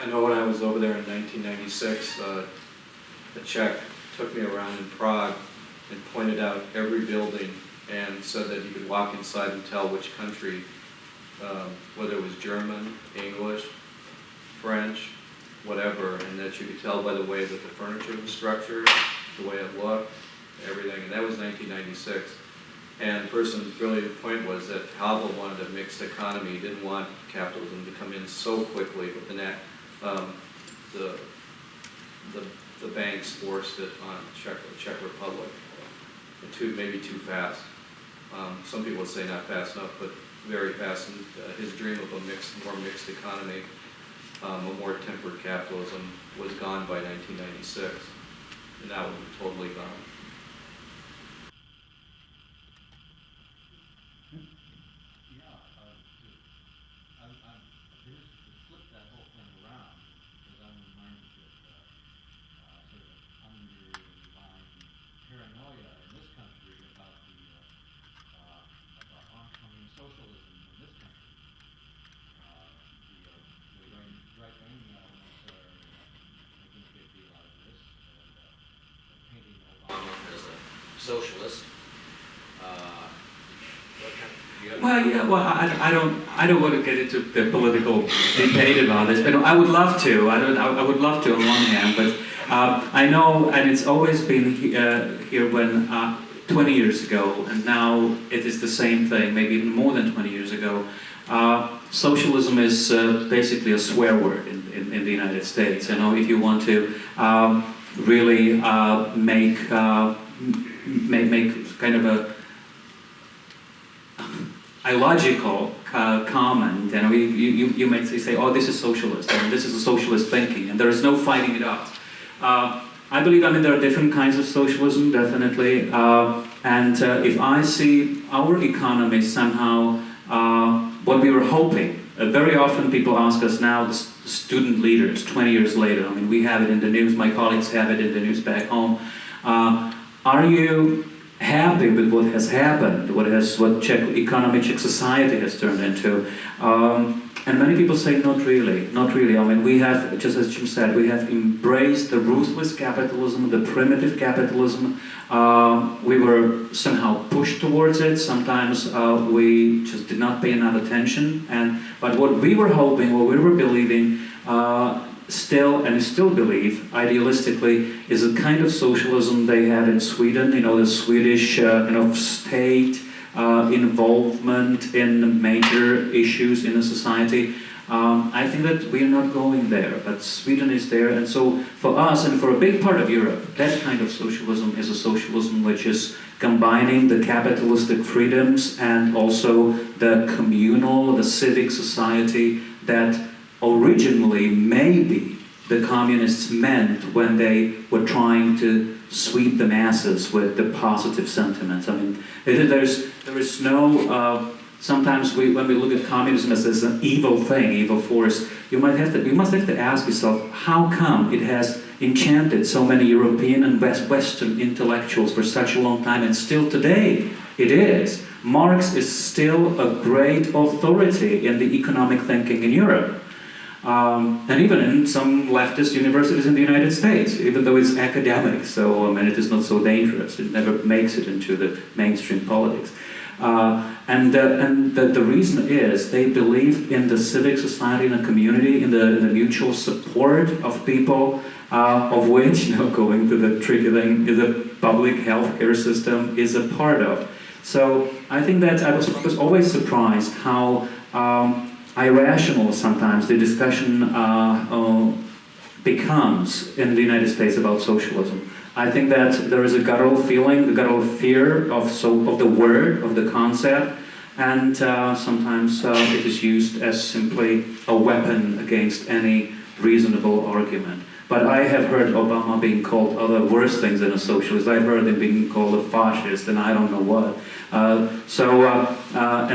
I know when I was over there in 1996, a Czech took me around in Prague and pointed out every building and said that you could walk inside and tell which country, whether it was German, English, French, whatever, and that you could tell by the way that the furniture was structured, the way it looked, everything. And that was 1996. And the person really, the point was that Havel wanted a mixed economy. He didn't want capitalism to come in so quickly, but then that, the banks forced it on Czech Republic, maybe too fast. Some people would say not fast enough, but very fast. And his dream of a more mixed economy, a more tempered capitalism, was gone by 1996, and that would be totally gone. Socialist. Well, yeah. Well, I don't want to get into the political debate about this, but I would love to. I would love to on one hand, but I know, and it's always been here when 20 years ago, and now it is the same thing, maybe even more than 20 years ago. Socialism is basically a swear word in the United States. You know, if you want to really make kind of a illogical comment, and you might say, oh, this is socialist, and this is a socialist thinking, and there is no fighting it out. I believe, there are different kinds of socialism, definitely, and if I see our economy somehow, what we were hoping, very often people ask us now, the student leaders, 20 years later, we have it in the news, my colleagues have it in the news back home, are you happy with what has happened, what Czech economy, Czech society has turned into? And many people say, not really, not really. We have, just as Jim said, we have embraced the ruthless capitalism, the primitive capitalism. We were somehow pushed towards it. Sometimes we just did not pay enough attention. But what we were hoping, what we were believing, still believe, idealistically, is a kind of socialism they had in Sweden, the Swedish state involvement in major issues in a society. I think that we're not going there, but Sweden is there, and so for us and for a big part of Europe, that kind of socialism is a socialism which is combining the capitalistic freedoms and also the communal, the civic society that originally maybe the communists meant when they were trying to sweep the masses with the positive sentiments. There is no. Sometimes when we look at communism as an evil thing, evil force, you must have to ask yourself, how come it has enchanted so many European and Western intellectuals for such a long time, and still today it is. Marx is still a great authority in the economic thinking in Europe. And even in some leftist universities in the United States, even though it's academic, so it is not so dangerous. It never makes it into the mainstream politics. And the reason is they believed in the civic society and the community, in the mutual support of people, of which, going to the tricky thing, the public healthcare system is a part of. So I think that I was always surprised how irrational sometimes the discussion becomes in the United States about socialism. I think that there is a guttural feeling, the guttural fear of the word, of the concept, and sometimes it is used as simply a weapon against any reasonable argument. But I have heard Obama being called other worse things than a socialist. I've heard him being called a fascist, and I don't know what. And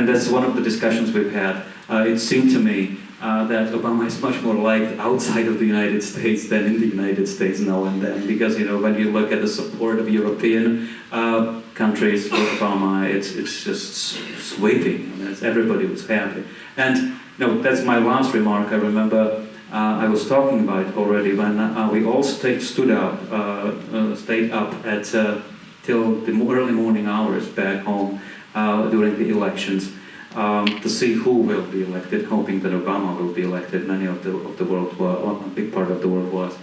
that's one of the discussions we've had. It seemed to me that Obama is much more liked outside of the United States than in the United States now and then, because when you look at the support of European countries for Obama, it's just sweeping. Everybody was happy. And that's my last remark. I remember I was talking about it already when we all stayed up at till the early morning hours back home during the elections to see who will be elected, hoping that Obama will be elected. Many of the world were, a big part of the world was.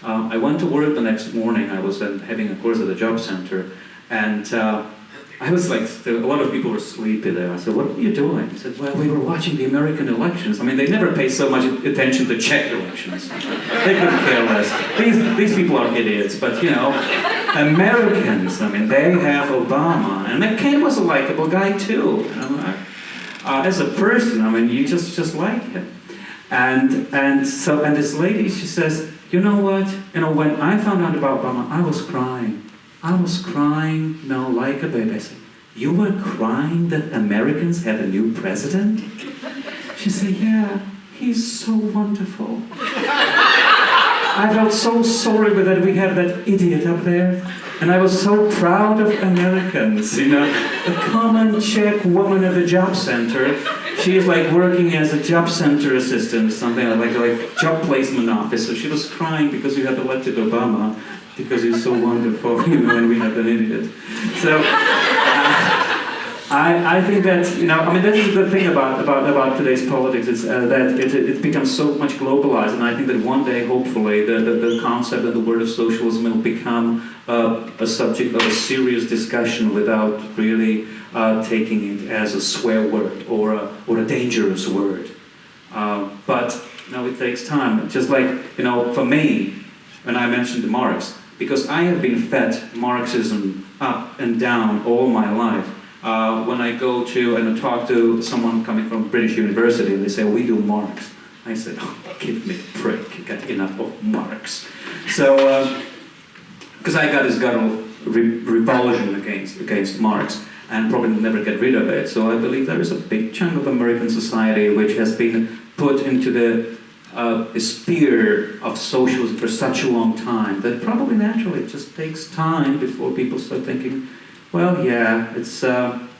I went to work the next morning. I was then having a course at the job center, and I was like, a lot of people were sleepy there. I said, "What were you doing?" He said, "Well, we were watching the American elections." I mean, they never pay so much attention to Czech elections. They couldn't care less. These people are idiots, but you know, Americans, I mean, they have Obama, and McCain was a likable guy too. You know, as a person, I mean, you just like him. And this lady, she says, "You know what? You know, when I found out about Obama, I was crying. I was crying, you know, like a baby." I said, "You were crying that Americans have a new president?" She said, "Yeah, he's so wonderful." I felt so sorry that we have that idiot up there. And I was so proud of Americans, you know. A common Czech woman at the job center, she is like working as a job center assistant or something, like job placement officer. She was crying because we had elected Obama, because he's so wonderful, you know, and we have an idiot. So I think that, you know, I mean, that is the thing about today's politics, is that it becomes so much globalized, and I think that one day, hopefully, the concept and the word of socialism will become a subject of a serious discussion without really taking it as a swear word or a dangerous word. But, you know, it takes time. Just like, you know, for me, when I mentioned Marx, because I have been fed Marxism up and down all my life. When I go to and talk to someone coming from British University, and they say, "We do Marx." I said, "Oh, give me a break, get enough of Marx." So, because I got this guttural revulsion against Marx, and probably will never get rid of it. So I believe there is a big chunk of American society which has been put into the sphere of socialism for such a long time that probably naturally it just takes time before people start thinking, well, yeah, it's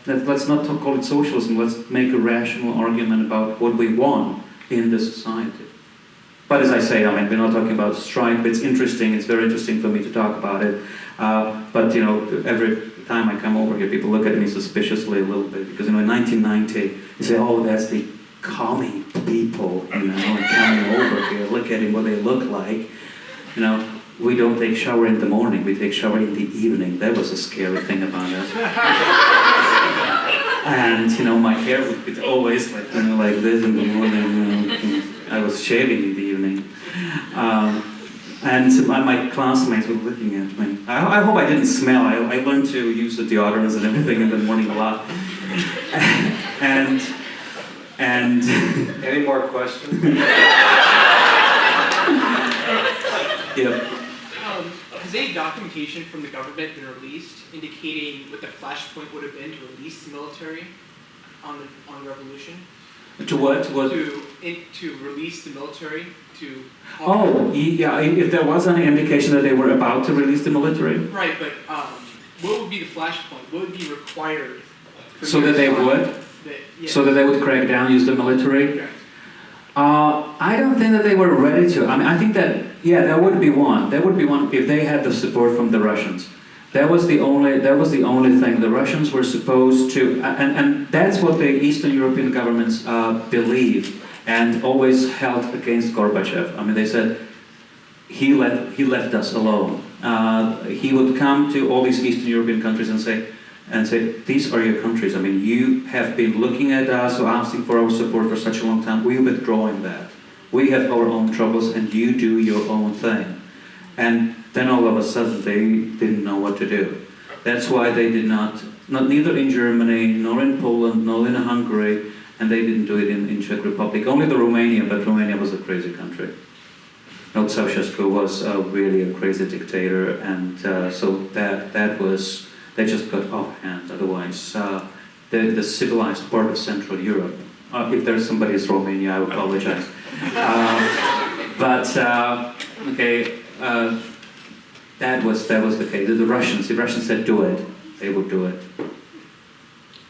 let's not call it socialism, let's make a rational argument about what we want in this society. But as I say, I mean, we're not talking about strike, but it's interesting, it's very interesting for me to talk about it. But, you know, every time I come over here, people look at me suspiciously a little bit, because, you know, in 1990, they say, "Oh, that's the commie people, you know, coming over here, look at him, what they look like." You know, we don't take shower in the morning, we take shower in the evening. That was a scary thing about it. And, you know, my hair would be always like, you know, like this in the morning. You know, I was shaving in the evening. And my classmates were looking at me. I hope I didn't smell. I learned to use the deodorants and everything in the morning a lot. And Any more questions? yeah. Has any documentation from the government been released indicating what the flashpoint would have been to release the military on the revolution? To what? To release the military to... Oh, yeah, if there was any indication that they were about to release the military? Right, but what would be the flashpoint? What would be required? So that they would? So that they would crack down, use the military? Correct. I don't think that they were ready to. I mean, I think that, yeah, there would be one. There would be one if they had the support from the Russians. That was the only thing. The Russians were supposed to, and that's what the Eastern European governments believed and always held against Gorbachev. I mean, they said he left us alone. He would come to all these Eastern European countries and say, "These are your countries. I mean, you have been looking at us or asking for our support for such a long time. We're withdrawing that. We have our own troubles, and you do your own thing." And then all of a sudden, they didn't know what to do. That's why they did neither in Germany, nor in Poland, nor in Hungary, and they didn't do it in Czech Republic. Only the Romania, but Romania was a crazy country. No, Ceausescu was really a crazy dictator, and so they just got off hand. Otherwise, the civilized part of Central Europe. If there's somebody who's Romania, I apologize. Okay. That was the case. The Russians said do it. They would do it.